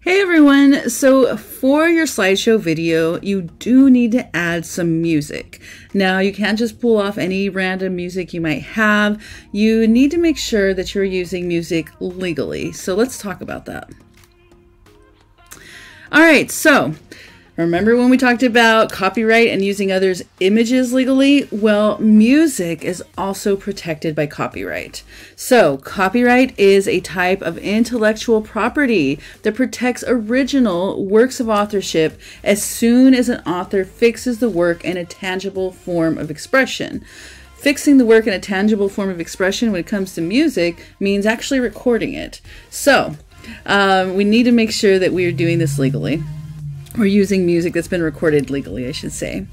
Hey everyone, so for your slideshow video, you do need to add some music. Now, you can't just pull off any random music you might have. You need to make sure that you're using music legally. So let's talk about that. All right, so remember when we talked about copyright and using others' images legally? Well, music is also protected by copyright. So copyright is a type of intellectual property that protects original works of authorship as soon as an author fixes the work in a tangible form of expression. Fixing the work in a tangible form of expression when it comes to music means actually recording it. So we need to make sure that we are doing this legally. Or using music that's been recorded legally, I should say.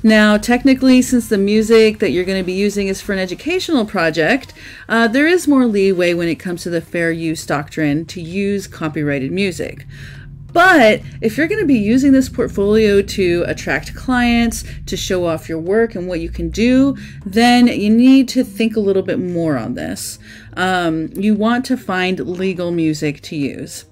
Now, technically, since the music that you're going to be using is for an educational project, there is more leeway when it comes to the fair use doctrine to use copyrighted music. But if you're going to be using this portfolio to attract clients, to show off your work and what you can do, then you need to think a little bit more on this. You want to find legal music to use.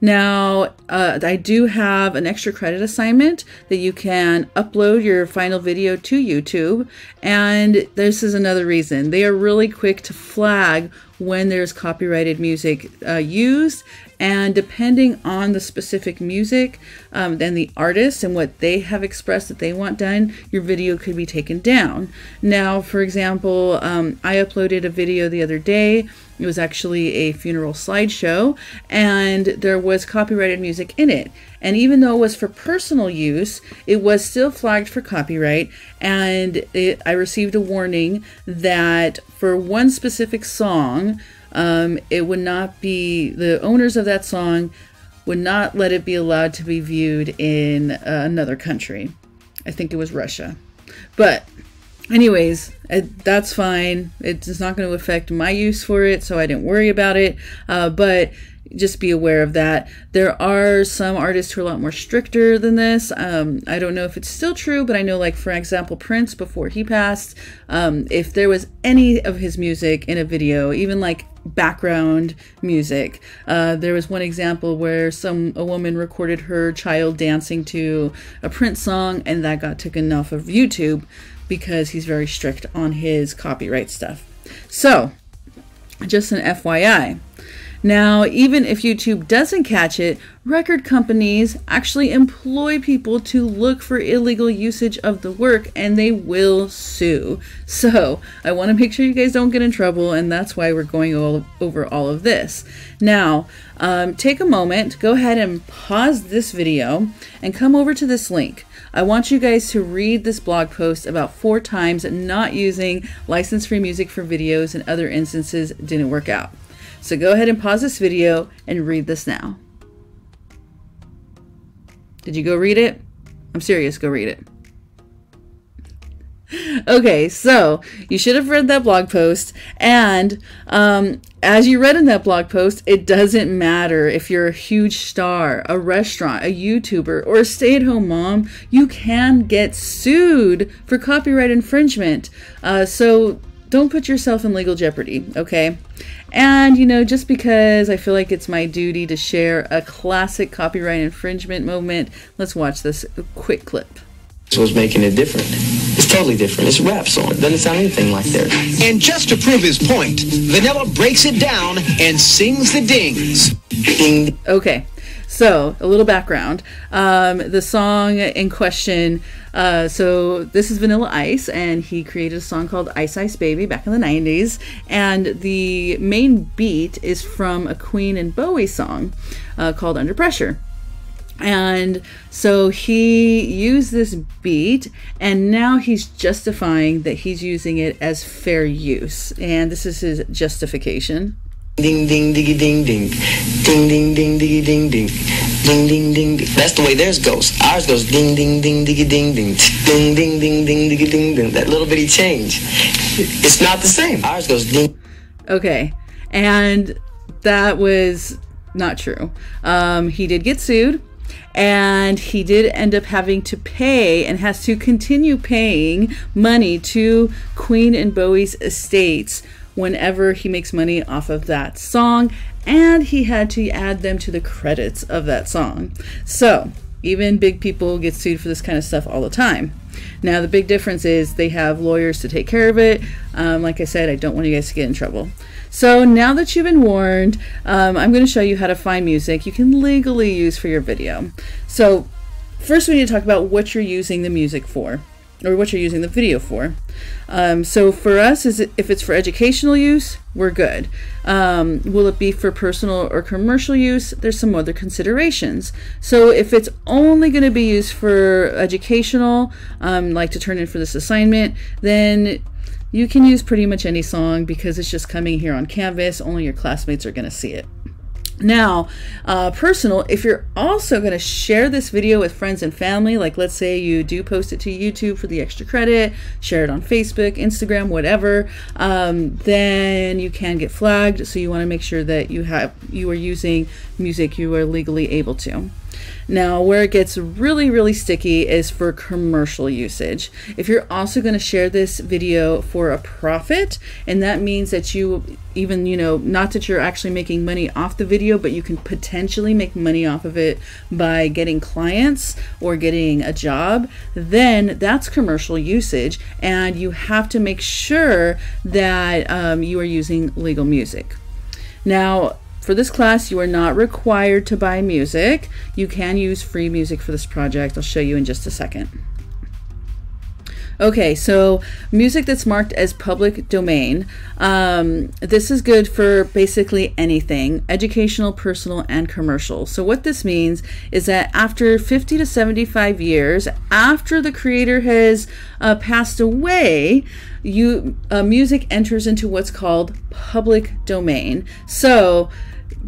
Now, I do have an extra credit assignment that you can upload your final video to YouTube. And this is another reason. They are really quick to flag when there's copyrighted music used. And depending on the specific music and the artist and what they have expressed that they want done, your video could be taken down. Now, for example, I uploaded a video the other day. It was actually a funeral slideshow, and there was copyrighted music in it. And even though it was for personal use, it was still flagged for copyright, and I received a warning that for one specific song, it would not be, the owners of that song would not let it be allowed to be viewed in another country. I think it was Russia. But anyways, that's fine. It's not going to affect my use for it, so I didn't worry about it. But just be aware of that. There are some artists who are a lot more stricter than this. I don't know if it's still true, but I know, like, for example, Prince, before he passed, if there was any of his music in a video, even like background music, there was one example where a woman recorded her child dancing to a Prince song, and that got taken off of YouTube because he's very strict on his copyright stuff. So, just an FYI. Now, even if YouTube doesn't catch it, record companies actually employ people to look for illegal usage of the work, and they will sue. So I want to make sure you guys don't get in trouble, and that's why we're going over all of this. Now, take a moment, go ahead and pause this video, and come over to this link. I want you guys to read this blog post about 4 times not using license-free music for videos and other instances didn't work out. So go ahead and pause this video and read this now. Did you go read it? I'm serious, go read it. Okay, so you should have read that blog post, and as you read in that blog post, it doesn't matter if you're a huge star, a restaurant, a YouTuber, or a stay-at-home mom, you can get sued for copyright infringement. So don't put yourself in legal jeopardy, okay? And, you know, just because I feel like it's my duty to share a classic copyright infringement moment, let's watch this quick clip. So it's making it different. It's totally different. It's a rap song. It doesn't sound anything like theirs. And just to prove his point, Vanilla breaks it down and sings the dings. Ding. Okay, so a little background. The song in question, so this is Vanilla Ice, and he created a song called Ice Ice Baby back in the 90s, and the main beat is from a Queen and Bowie song called Under Pressure. And so he used this beat, and now he's justifying that he's using it as fair use. And this is his justification. Ding ding diggy ding ding. Ding ding ding diggy ding ding. Ding ding ding ding. That's the way theirs goes. Ours goes ding ding ding diggy ding ding. Ding ding ding ding diggy ding ding. That little bitty change. It's not the same. Ours goes ding. Okay, and that was not true. He did get sued. And he did end up having to pay, and has to continue paying money to Queen and Bowie's estates whenever he makes money off of that song, and he had to add them to the credits of that song. So even big people get sued for this kind of stuff all the time. Now the big difference is they have lawyers to take care of it. Like I said, I don't want you guys to get in trouble. So now that you've been warned, I'm going to show you how to find music you can legally use for your video. So first we need to talk about what you're using the music for, or what you're using the video for. So for us, if it's for educational use, we're good. Will it be for personal or commercial use? There's some other considerations. So if it's only going to be used for educational, like to turn in for this assignment, then you can use pretty much any song because it's just coming here on Canvas. Only your classmates are going to see it. Now, personal, if you're also going to share this video with friends and family, like let's say you do post it to YouTube for the extra credit, share it on Facebook, Instagram, whatever, then you can get flagged. So you want to make sure that you are using music you are legally able to. Now, where it gets really, really sticky is for commercial usage. If you're also going to share this video for a profit, and that means that you even, not that you're actually making money off the video, but you can potentially make money off of it by getting clients or getting a job, then that's commercial usage, and you have to make sure that you are using legal music. Now, for this class, you are not required to buy music. You can use free music for this project. I'll show you in just a second. Okay, so music that's marked as public domain. This is good for basically anything, educational, personal, and commercial. So what this means is that after 50 to 75 years, after the creator has passed away, music enters into what's called public domain. So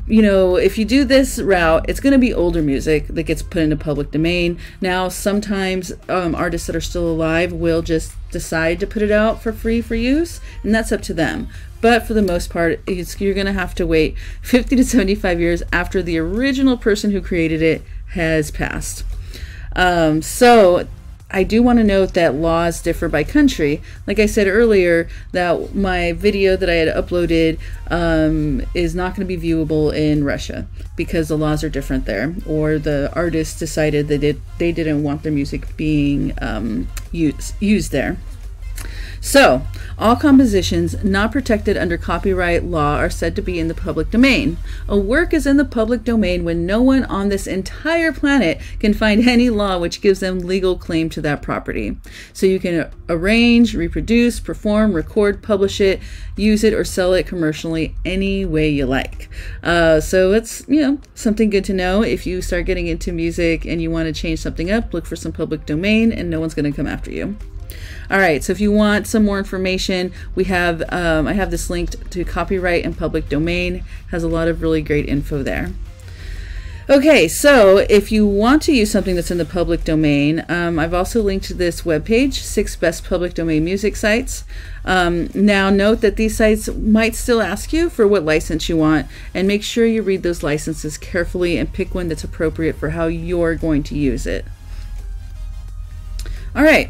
if you do this route, it's going to be older music that gets put into public domain. Now, sometimes artists that are still alive will just decide to put it out for free for use, and that's up to them. But for the most part, you're going to have to wait 50 to 75 years after the original person who created it has passed. So I do want to note that laws differ by country. Like I said earlier, that my video that I had uploaded is not going to be viewable in Russia because the laws are different there, or the artist decided that they didn't want their music being used there. So, all compositions not protected under copyright law are said to be in the public domain. A work is in the public domain when no one on this entire planet can find any law which gives them legal claim to that property. So you can arrange, reproduce, perform, record, publish it, use it, or sell it commercially any way you like. So it's, something good to know. If you start getting into music and you want to change something up, look for some public domain and no one's going to come after you. All right, so if you want some more information, we have I have this linked to copyright and public domain. It has a lot of really great info there. Okay, so if you want to use something that's in the public domain, I've also linked this webpage, 6 Best Public Domain Music Sites. Now note that these sites might still ask you for what license you want, and make sure you read those licenses carefully and pick one that's appropriate for how you're going to use it. All right.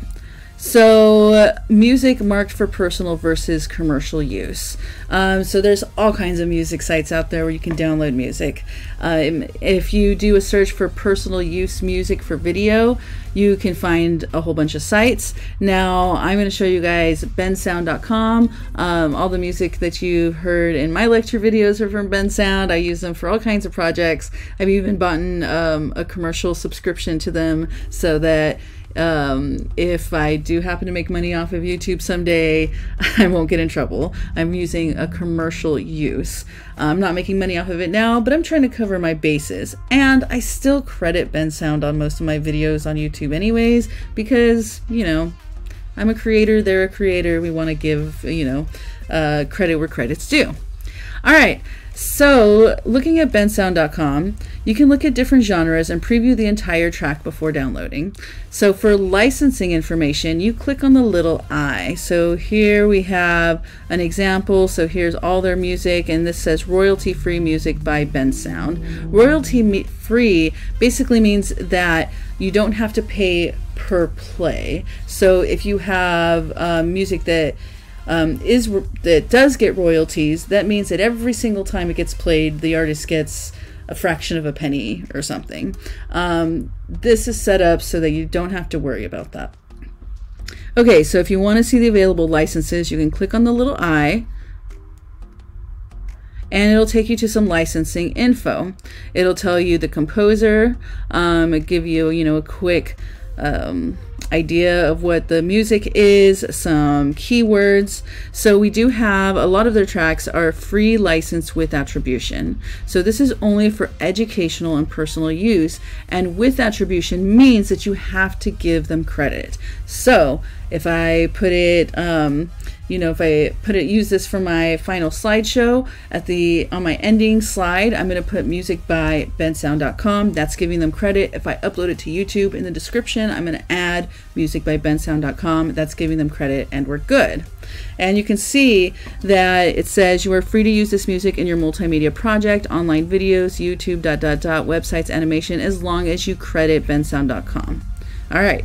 So music marked for personal versus commercial use. So there's all kinds of music sites out there where you can download music. If you do a search for personal use music for video, you can find a whole bunch of sites. Now I'm going to show you guys bensound.com. All the music that you heard in my lecture videos are from Bensound. I use them for all kinds of projects. I've even bought a commercial subscription to them so that if I do happen to make money off of YouTube someday, I won't get in trouble. I'm using a commercial use. I'm not making money off of it now, but I'm trying to cover my bases. And I still credit Bensound on most of my videos on YouTube anyways, because, I'm a creator, they're a creator. We want to give, credit where credit's due. All right. So looking at bensound.com, you can look at different genres and preview the entire track before downloading. So for licensing information, you click on the little I. So here we have an example. So here's all their music, and this says royalty-free music by Bensound. Royalty-free basically means that you don't have to pay per play. So if you have music that that does get royalties, that means that every single time it gets played, the artist gets a fraction of a penny or something. This is set up so that you don't have to worry about that. Okay, so if you want to see the available licenses, you can click on the little I, and it'll take you to some licensing info. It'll tell you the composer, it'll give you, a quick idea of what the music is, some keywords. So we do have a lot of their tracks are free license with attribution. So this is only for educational and personal use, and with attribution means that you have to give them credit. So if I put it, use this for my final slideshow on my ending slide, I'm going to put music by bensound.com. That's giving them credit. If I upload it to YouTube, in the description, I'm going to add music by bensound.com. That's giving them credit, and we're good. And you can see that it says you are free to use this music in your multimedia project, online videos, YouTube, websites, animation, as long as you credit bensound.com. All right.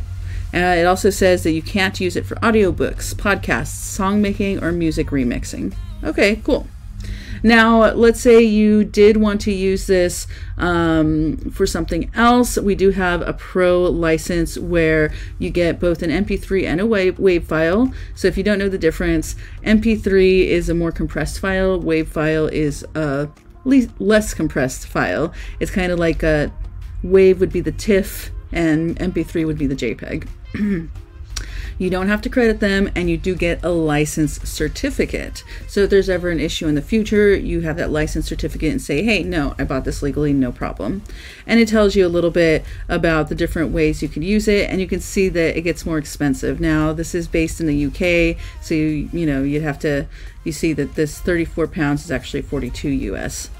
It also says that you can't use it for audiobooks, podcasts, song making, or music remixing. Okay, cool. Now, let's say you did want to use this for something else. We do have a pro license where you get both an MP3 and a WAV file. So if you don't know the difference, MP3 is a more compressed file. WAV file is a less compressed file. It's kind of like a WAV would be the TIFF, and MP3 would be the JPEG. You don't have to credit them, and you do get a license certificate. So if there's ever an issue in the future, you have that license certificate and say, hey, no, I bought this legally, no problem. And it tells you a little bit about the different ways you can use it, and you can see that it gets more expensive. Now, this is based in the UK, so you see that this 34 pounds is actually 42 US.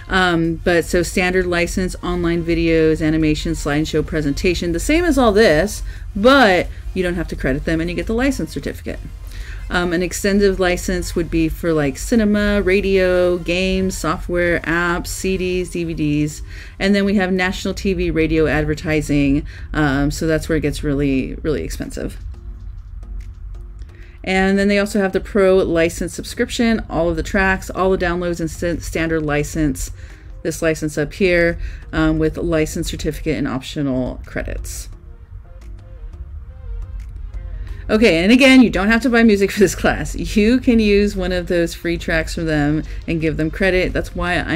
But so standard license, online videos, animation, slideshow, presentation, the same as all this, but you don't have to credit them, and you get the license certificate. An extended license would be for like cinema, radio, games, software, apps, CDs, DVDs, and then we have national TV, radio, advertising, so that's where it gets really, really expensive. And then they also have the pro license subscription, all of the tracks, all the downloads, and standard license, this license up here, with license certificate and optional credits. Okay, and again, you don't have to buy music for this class. You can use one of those free tracks from them and give them credit. That's why I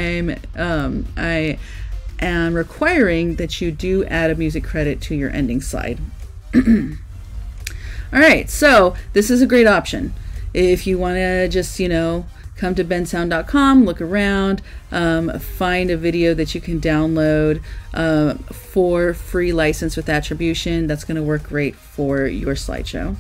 am requiring that you do add a music credit to your ending slide. All right, so this is a great option. If you want to just, come to bensound.com, look around, find a video that you can download for free license with attribution. That's going to work great for your slideshow.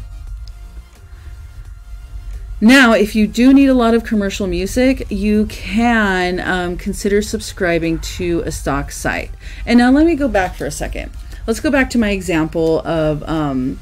Now, if you do need a lot of commercial music, you can consider subscribing to a stock site. And now let me go back for a second. Let's go back to my example of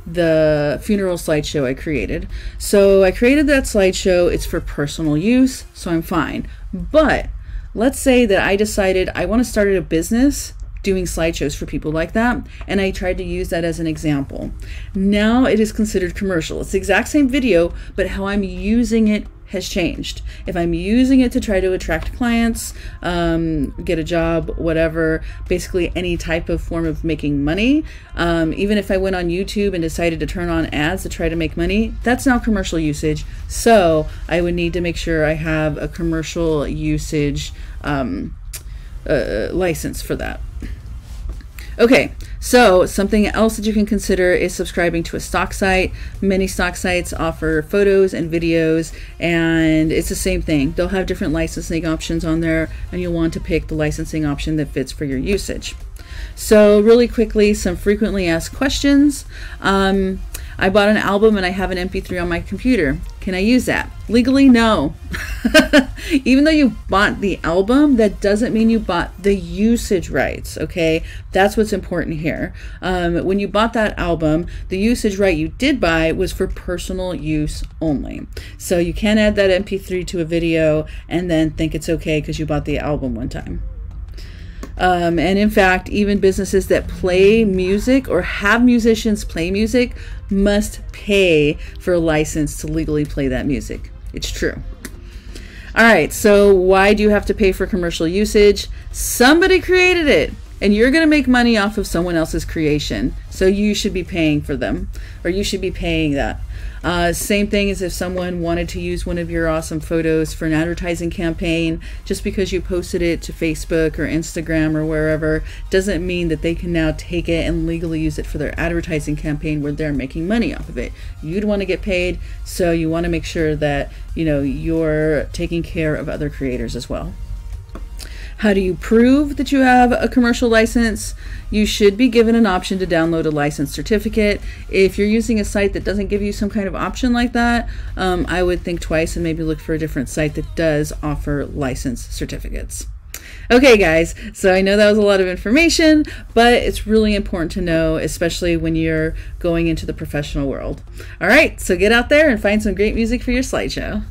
the funeral slideshow I created. So I created that slideshow. It's for personal use, so I'm fine. But let's say that I decided I want to start a business doing slideshows for people like that, and I tried to use that as an example. Now it is considered commercial. It's the exact same video, but how I'm using it has changed. If I'm using it to try to attract clients, get a job, whatever, basically any type of form of making money, even if I went on YouTube and decided to turn on ads to try to make money, that's now commercial usage. So I would need to make sure I have a commercial usage license for that. Okay, so something else that you can consider is subscribing to a stock site. Many stock sites offer photos and videos, and it's the same thing. They'll have different licensing options on there, and you'll want to pick the licensing option that fits for your usage. So really quickly, some frequently asked questions. I bought an album and I have an MP3 on my computer. Can I use that? Legally, no. Even though you bought the album, that doesn't mean you bought the usage rights, okay? That's what's important here. When you bought that album, the usage right you did buy was for personal use only. So you can't add that MP3 to a video and then think it's okay because you bought the album one time. And in fact, even businesses that play music or have musicians play music must pay for a license to legally play that music. It's true. All right, so why do you have to pay for commercial usage? Somebody created it, and you're going to make money off of someone else's creation. So you should be paying for them, or you should be paying that. Same thing as if someone wanted to use one of your awesome photos for an advertising campaign. Just because you posted it to Facebook or Instagram or wherever doesn't mean that they can now take it and legally use it for their advertising campaign where they're making money off of it. You'd want to get paid, so you want to make sure that you're taking care of other creators as well. How do you prove that you have a commercial license? You should be given an option to download a license certificate. If you're using a site that doesn't give you some kind of option like that, I would think twice and maybe look for a different site that does offer license certificates. Okay, guys, so I know that was a lot of information, but it's really important to know, especially when you're going into the professional world. All right, so get out there and find some great music for your slideshow.